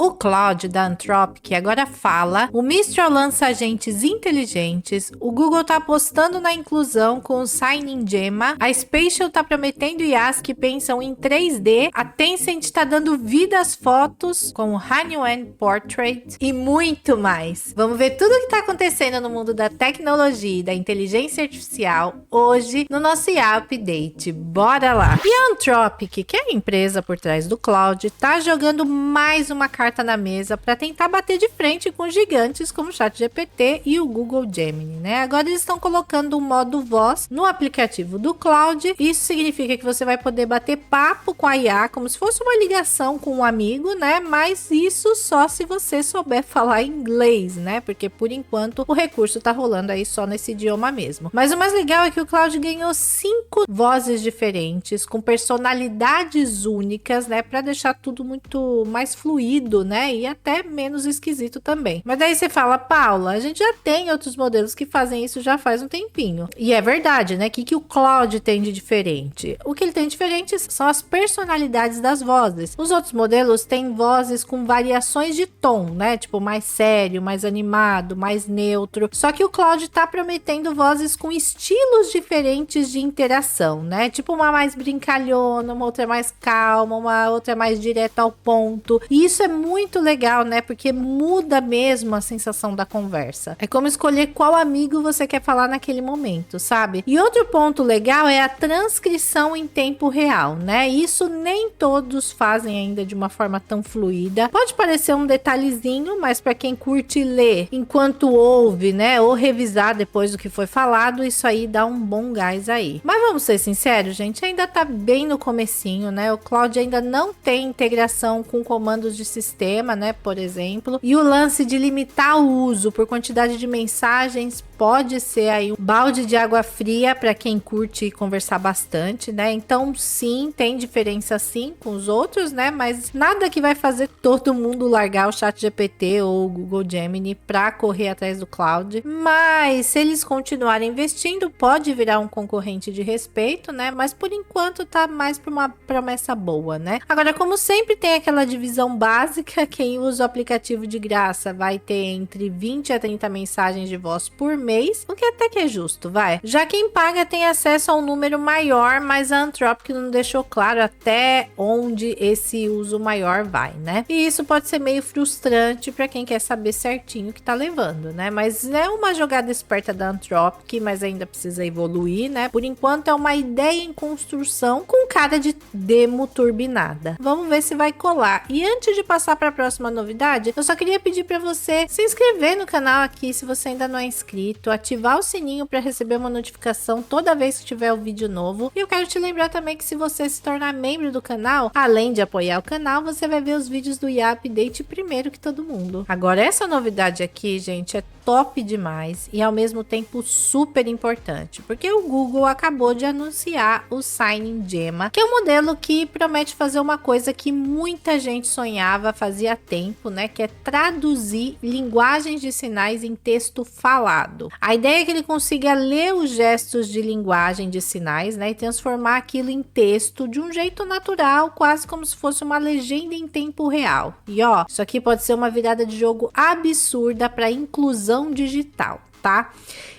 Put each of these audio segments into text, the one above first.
O Claude da Anthropic agora fala, o Mistral lança agentes inteligentes, o Google tá apostando na inclusão com o Signing Gemma, a Spatial tá prometendo IAs que pensam em 3D, a Tencent tá dando vida às fotos com o Hanyuan Portrait e muito mais. Vamos ver tudo o que tá acontecendo no mundo da tecnologia e da inteligência artificial hoje no nosso IA Update. Bora lá! E a Anthropic, que é a empresa por trás do Claude, tá jogando mais uma carta na mesa para tentar bater de frente com gigantes como o ChatGPT e o Google Gemini, né? Agora eles estão colocando um modo voz no aplicativo do Claude. Isso significa que você vai poder bater papo com a IA como se fosse uma ligação com um amigo, né? Mas isso só se você souber falar inglês, né? Porque por enquanto o recurso tá rolando aí só nesse idioma mesmo. Mas o mais legal é que o Claude ganhou 5 vozes diferentes com personalidades únicas, né? Para deixar tudo muito mais fluido, né? E até menos esquisito também. Mas daí você fala, Paula, a gente já tem outros modelos que fazem isso já faz um tempinho. E é verdade, né? O que o Claude tem de diferente? O que ele tem de diferente são as personalidades das vozes. Os outros modelos têm vozes com variações de tom, né? Tipo, mais sério, mais animado, mais neutro. Só que o Claude tá prometendo vozes com estilos diferentes de interação, né? Tipo, uma mais brincalhona, uma outra mais calma, uma outra mais direta ao ponto. E isso é muito legal, né? Porque muda mesmo a sensação da conversa. É como escolher qual amigo você quer falar naquele momento, sabe? E outro ponto legal é a transcrição em tempo real, né? Isso nem todos fazem ainda de uma forma tão fluida. Pode parecer um detalhezinho, mas para quem curte ler enquanto ouve, né? Ou revisar depois do que foi falado, isso aí dá um bom gás aí. Mas vamos ser sinceros, gente, ainda tá bem no comecinho, né? O Claude ainda não tem integração com comandos de sistema, né? Por exemplo. E o lance de limitar o uso por quantidade de mensagens pode ser aí um balde de água fria para quem curte conversar bastante, né? Então, sim, tem diferença sim com os outros, né? Mas nada que vai fazer todo mundo largar o ChatGPT ou o Google Gemini para correr atrás do Claude. Mas se eles continuarem investindo, pode virar um concorrente de respeito, né? Mas por enquanto tá mais para uma promessa boa, né? Agora, como sempre tem aquela divisão básica, quem usa o aplicativo de graça vai ter entre 20 a 30 mensagens de voz por mês, o que até que é justo, vai. Já quem paga tem acesso a um número maior, mas a Anthropic não deixou claro até onde esse uso maior vai, né? E isso pode ser meio frustrante para quem quer saber certinho o que tá levando, né? Mas é uma jogada esperta da Anthropic, mas ainda precisa evoluir, né? Por enquanto é uma ideia em construção com cara de demo turbinada. Vamos ver se vai colar. E antes de passar para a próxima novidade, eu só queria pedir para você se inscrever no canal aqui se você ainda não é inscrito, ativar o sininho para receber uma notificação toda vez que tiver um vídeo novo. E eu quero te lembrar também que se você se tornar membro do canal, além de apoiar o canal, você vai ver os vídeos do IA Update primeiro que todo mundo. Agora, essa novidade aqui, gente, é top demais e ao mesmo tempo super importante, porque o Google acabou de anunciar o Signing Gemma, que é um modelo que promete fazer uma coisa que muita gente sonhava fazia tempo, né, que é traduzir linguagens de sinais em texto falado. A ideia é que ele consiga ler os gestos de linguagem de sinais, né, e transformar aquilo em texto de um jeito natural, quase como se fosse uma legenda em tempo real. E ó, isso aqui pode ser uma virada de jogo absurda para inclusão digital, tá?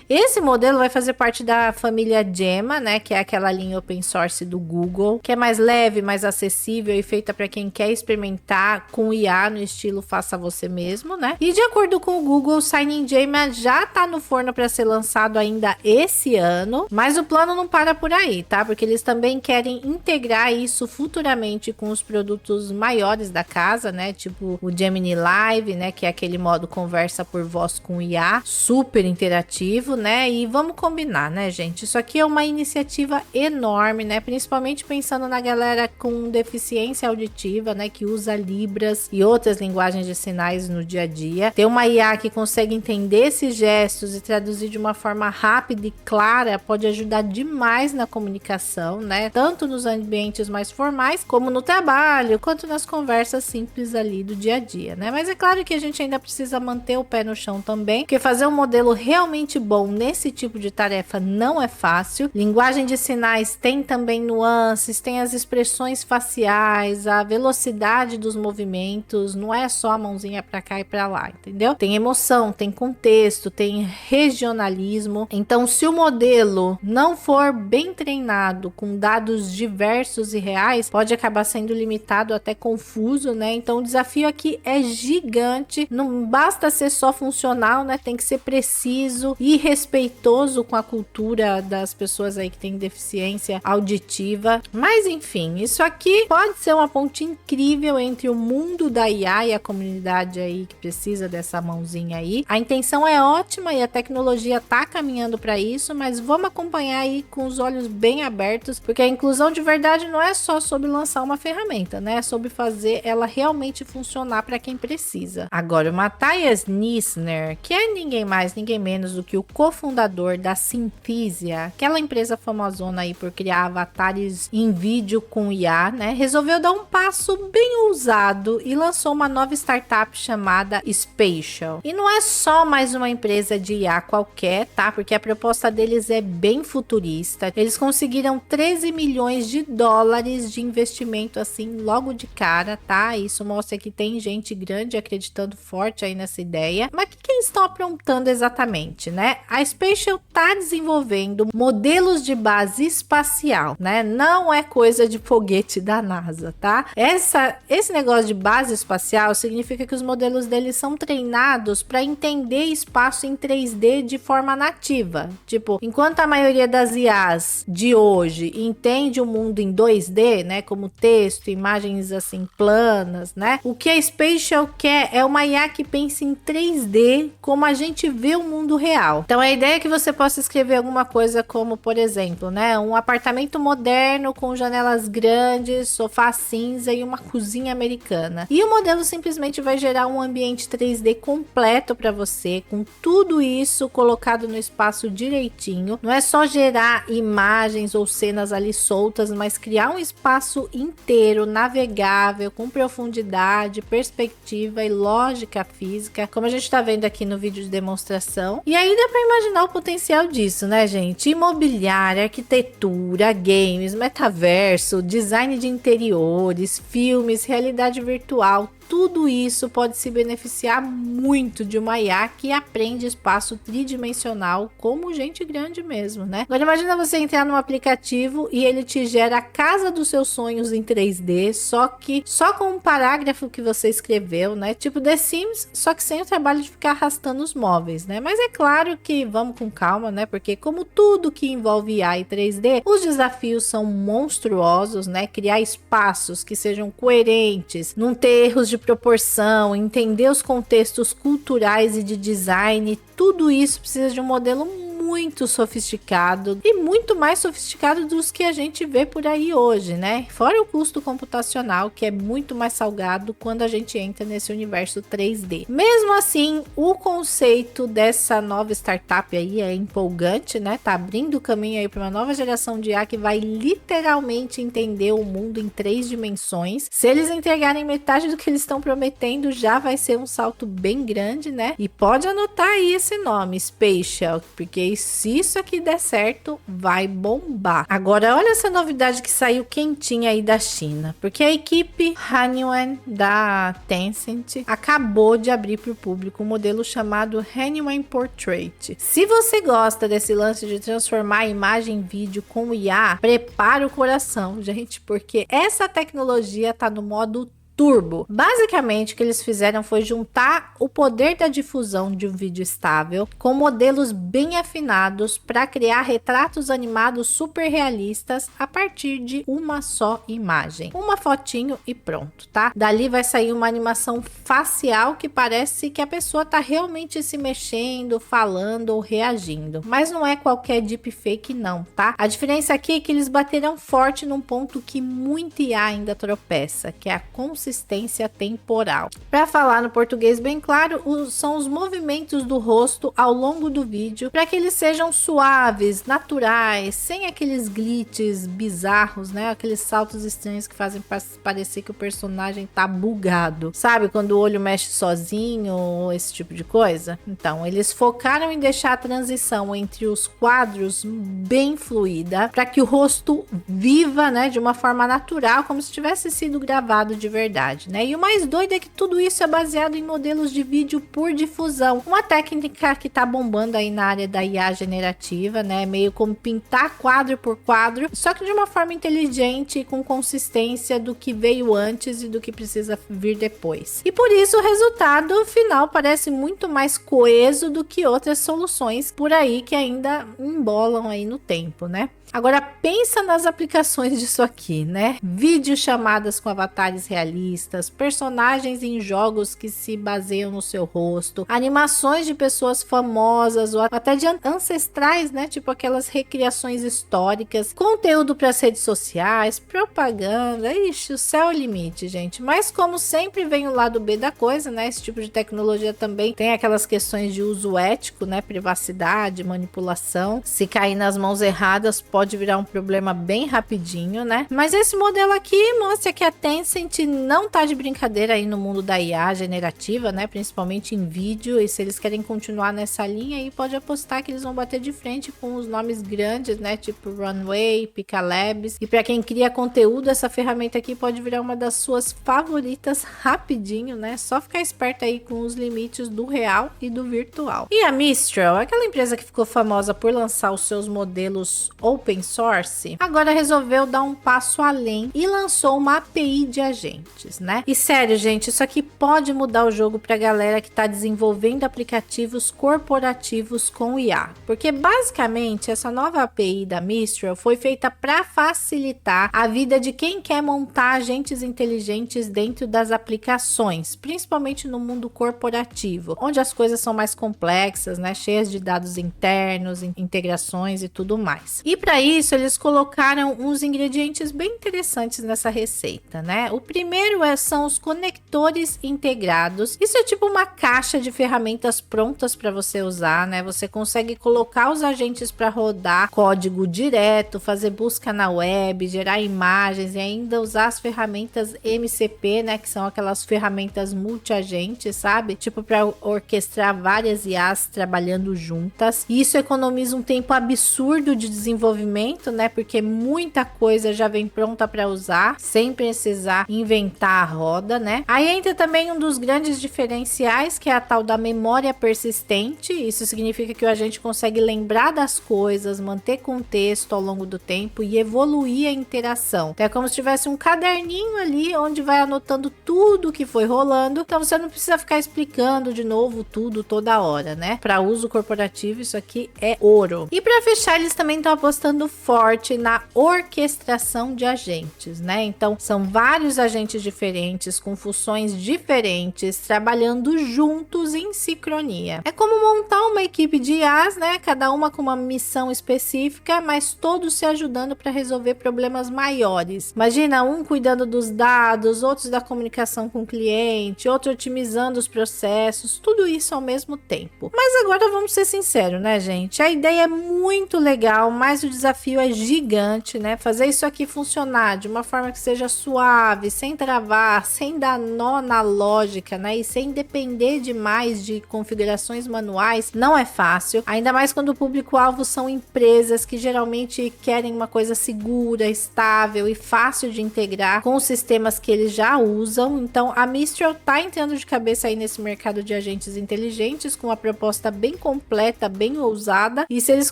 Esse modelo vai fazer parte da família Gemma, né, que é aquela linha open source do Google, que é mais leve, mais acessível e feita para quem quer experimentar com IA no estilo faça você mesmo, né? E de acordo com o Google, o Signing Gemma já tá no forno para ser lançado ainda esse ano, mas o plano não para por aí, tá? Porque eles também querem integrar isso futuramente com os produtos maiores da casa, né? Tipo o Gemini Live, né, que é aquele modo conversa por voz com IA, super interativo, né? E vamos combinar, né, gente? Isso aqui é uma iniciativa enorme, né? Principalmente pensando na galera com deficiência auditiva, né? Que usa Libras e outras linguagens de sinais no dia a dia. Ter uma IA que consegue entender esses gestos e traduzir de uma forma rápida e clara pode ajudar demais na comunicação, né? Tanto nos ambientes mais formais, como no trabalho, quanto nas conversas simples ali do dia a dia, né? Mas é claro que a gente ainda precisa manter o pé no chão também, porque fazer um modelo realmente bom nesse tipo de tarefa não é fácil. Linguagem de sinais tem também nuances, tem as expressões faciais, a velocidade dos movimentos, não é só a mãozinha para cá e para lá, entendeu? Tem emoção, tem contexto, tem regionalismo. Então, se o modelo não for bem treinado com dados diversos e reais, pode acabar sendo limitado, até confuso, né? Então, o desafio aqui é gigante. Não basta ser só funcional, né? Tem que ser preciso e respeitoso com a cultura das pessoas aí que têm deficiência auditiva. Mas, enfim, isso aqui pode ser uma ponte incrível entre o mundo da IA e a comunidade aí que precisa dessa mãozinha aí. A intenção é ótima e a tecnologia tá caminhando para isso, mas vamos acompanhar aí com os olhos bem abertos, porque a inclusão de verdade não é só sobre lançar uma ferramenta, né? É sobre fazer ela realmente funcionar para quem precisa. Agora, o Matthias Nissner, que é ninguém mais, ninguém menos do que o cofundador da Synthesia, aquela empresa famosona aí por criar avatares em vídeo com IA, né? Resolveu dar um passo bem ousado e lançou uma nova startup chamada Spatial. E não é só mais uma empresa de IA qualquer, tá? Porque a proposta deles é bem futurista. Eles conseguiram 13 milhões de dólares de investimento assim logo de cara, tá? Isso mostra que tem gente grande acreditando forte aí nessa ideia. Mas o que eles estão aprontando exatamente, né? A Spatial tá desenvolvendo modelos de base espacial, né? Não é coisa de foguete da NASA, tá? Esse negócio de base espacial significa que os modelos deles são treinados para entender espaço em 3D de forma nativa. Tipo, enquanto a maioria das IAs de hoje entende o mundo em 2D, né, como texto, imagens assim planas, né? O que a Spatial quer é uma IA que pense em 3D como a gente vê o mundo real. Então a ideia é que você possa escrever alguma coisa como, por exemplo, né, um apartamento moderno com janelas grandes, sofá cinza e uma cozinha americana. E o modelo simplesmente vai gerar um ambiente 3D completo para você, com tudo isso colocado no espaço direitinho. Não é só gerar imagens ou cenas ali soltas, mas criar um espaço inteiro, navegável, com profundidade, perspectiva e lógica física, como a gente está vendo aqui no vídeo de demonstração. E aí dá para imaginar o potencial disso, né, gente? Imobiliária, arquitetura, games, metaverso, design de interiores, filmes, realidade virtual. Tudo isso pode se beneficiar muito de uma IA que aprende espaço tridimensional como gente grande mesmo, né? Agora imagina você entrar num aplicativo e ele te gera a casa dos seus sonhos em 3D, só com um parágrafo que você escreveu, né? Tipo The Sims, só que sem o trabalho de ficar arrastando os móveis, né? Mas é claro que vamos com calma, né? Porque como tudo que envolve IA e 3D, os desafios são monstruosos, né? Criar espaços que sejam coerentes, não ter erros de proporção, entender os contextos culturais e de design, tudo isso precisa de um modelo muito sofisticado e muito mais sofisticado dos que a gente vê por aí hoje, né? Fora o custo computacional, que é muito mais salgado quando a gente entra nesse universo 3D. Mesmo assim, o conceito dessa nova startup aí é empolgante, né? Tá abrindo o caminho aí para uma nova geração de IA que vai literalmente entender o mundo em 3 dimensões. Se eles entregarem metade do que eles estão prometendo, já vai ser um salto bem grande, né? E pode anotar aí esse nome, Spatial, porque se isso aqui der certo, vai bombar. Agora, olha essa novidade que saiu quentinha aí da China, porque a equipe Hunyuan da Tencent acabou de abrir para o público um modelo chamado Hunyuan Portrait. Se você gosta desse lance de transformar a imagem em vídeo com IA, prepara o coração, gente, porque essa tecnologia tá no modo turbo. Basicamente, o que eles fizeram foi juntar o poder da difusão de um vídeo estável com modelos bem afinados para criar retratos animados super realistas a partir de uma só imagem. Uma fotinho e pronto, tá? Dali vai sair uma animação facial que parece que a pessoa tá realmente se mexendo, falando ou reagindo. Mas não é qualquer deepfake não, tá? A diferença aqui é que eles bateram forte num ponto que muita IA ainda tropeça, que é a consistência consistência temporal. Para falar no português bem claro, são os movimentos do rosto ao longo do vídeo para que eles sejam suaves, naturais, sem aqueles glitches bizarros, né? Aqueles saltos estranhos que fazem parecer que o personagem tá bugado. Sabe quando o olho mexe sozinho ou esse tipo de coisa? Então, eles focaram em deixar a transição entre os quadros bem fluida para que o rosto viva, né, de uma forma natural, como se tivesse sido gravado de verdade, né? E o mais doido é que tudo isso é baseado em modelos de vídeo por difusão, uma técnica que tá bombando aí na área da IA generativa, né? Meio como pintar quadro por quadro, só que de uma forma inteligente e com consistência do que veio antes e do que precisa vir depois. E por isso o resultado final parece muito mais coeso do que outras soluções por aí que ainda embolam aí no tempo, né? Agora pensa nas aplicações disso aqui, né? Videochamadas com avatares realistas, personagens em jogos que se baseiam no seu rosto, animações de pessoas famosas ou até de ancestrais, né? Tipo aquelas recriações históricas, conteúdo para as redes sociais, propaganda. Ixi, o céu é o limite, gente. Mas como sempre vem o lado B da coisa, né? Esse tipo de tecnologia também tem aquelas questões de uso ético, né? Privacidade, manipulação. Se cair nas mãos erradas, pode virar um problema bem rapidinho, né? Mas esse modelo aqui mostra que a Tencent não tá de brincadeira aí no mundo da IA generativa, né? Principalmente em vídeo, e se eles querem continuar nessa linha aí, pode apostar que eles vão bater de frente com os nomes grandes, né? Tipo Runway, Pika Labs. E para quem cria conteúdo, essa ferramenta aqui pode virar uma das suas favoritas rapidinho, né? Só ficar esperto aí com os limites do real e do virtual. E a Mistral, aquela empresa que ficou famosa por lançar os seus modelos open source, agora resolveu dar um passo além e lançou uma API de agentes, né? E sério, gente, isso aqui pode mudar o jogo pra galera que tá desenvolvendo aplicativos corporativos com IA, porque basicamente essa nova API da Mistral foi feita para facilitar a vida de quem quer montar agentes inteligentes dentro das aplicações, principalmente no mundo corporativo, onde as coisas são mais complexas, né? Cheias de dados internos, integrações e tudo mais. E para isso eles colocaram uns ingredientes bem interessantes nessa receita, né? O primeiro são os conectores integrados. Isso é tipo uma caixa de ferramentas prontas para você usar, né? Você consegue colocar os agentes para rodar código direto, fazer busca na web, gerar imagens e ainda usar as ferramentas MCP, né? Que são aquelas ferramentas multi-agentes, sabe? Tipo para orquestrar várias IAs trabalhando juntas. E isso economiza um tempo absurdo de desenvolvimento, né? Porque muita coisa já vem pronta para usar, sem precisar inventar a roda, né? Aí entra também um dos grandes diferenciais, que é a tal da memória persistente. Isso significa que o agente consegue lembrar das coisas, manter contexto ao longo do tempo e evoluir a interação. Então é como se tivesse um caderninho ali onde vai anotando tudo que foi rolando. Então você não precisa ficar explicando de novo tudo toda hora, né? Para uso corporativo isso aqui é ouro. E para fechar, eles também estão apostando forte na orquestração de agentes, né? Então são vários agentes diferentes com funções diferentes trabalhando juntos em sincronia. É como montar uma equipe de IAs, né? Cada uma com uma missão específica, mas todos se ajudando para resolver problemas maiores. Imagina um cuidando dos dados, outros da comunicação com o cliente, outro otimizando os processos, tudo isso ao mesmo tempo. Mas agora vamos ser sinceros, né, gente? A ideia é muito legal, mas o desafio é gigante, né? Fazer isso aqui funcionar de uma forma que seja suave, sem travar, sem dar nó na lógica, né? E sem depender demais de configurações manuais, não é fácil. Ainda mais quando o público-alvo são empresas que geralmente querem uma coisa segura, estável e fácil de integrar com os sistemas que eles já usam. Então a Mistral tá entrando de cabeça aí nesse mercado de agentes inteligentes com uma proposta bem completa, bem ousada. E se eles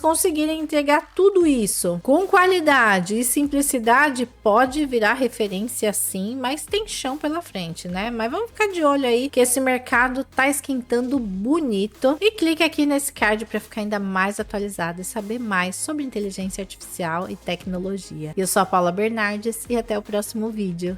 conseguirem entregar tudo isso com qualidade e simplicidade, pode virar referência sim, mas tem chão pela frente, né? Mas vamos ficar de olho aí que esse mercado tá esquentando bonito. E clique aqui nesse card para ficar ainda mais atualizado e saber mais sobre inteligência artificial e tecnologia. Eu sou a Paula Bernardes e até o próximo vídeo.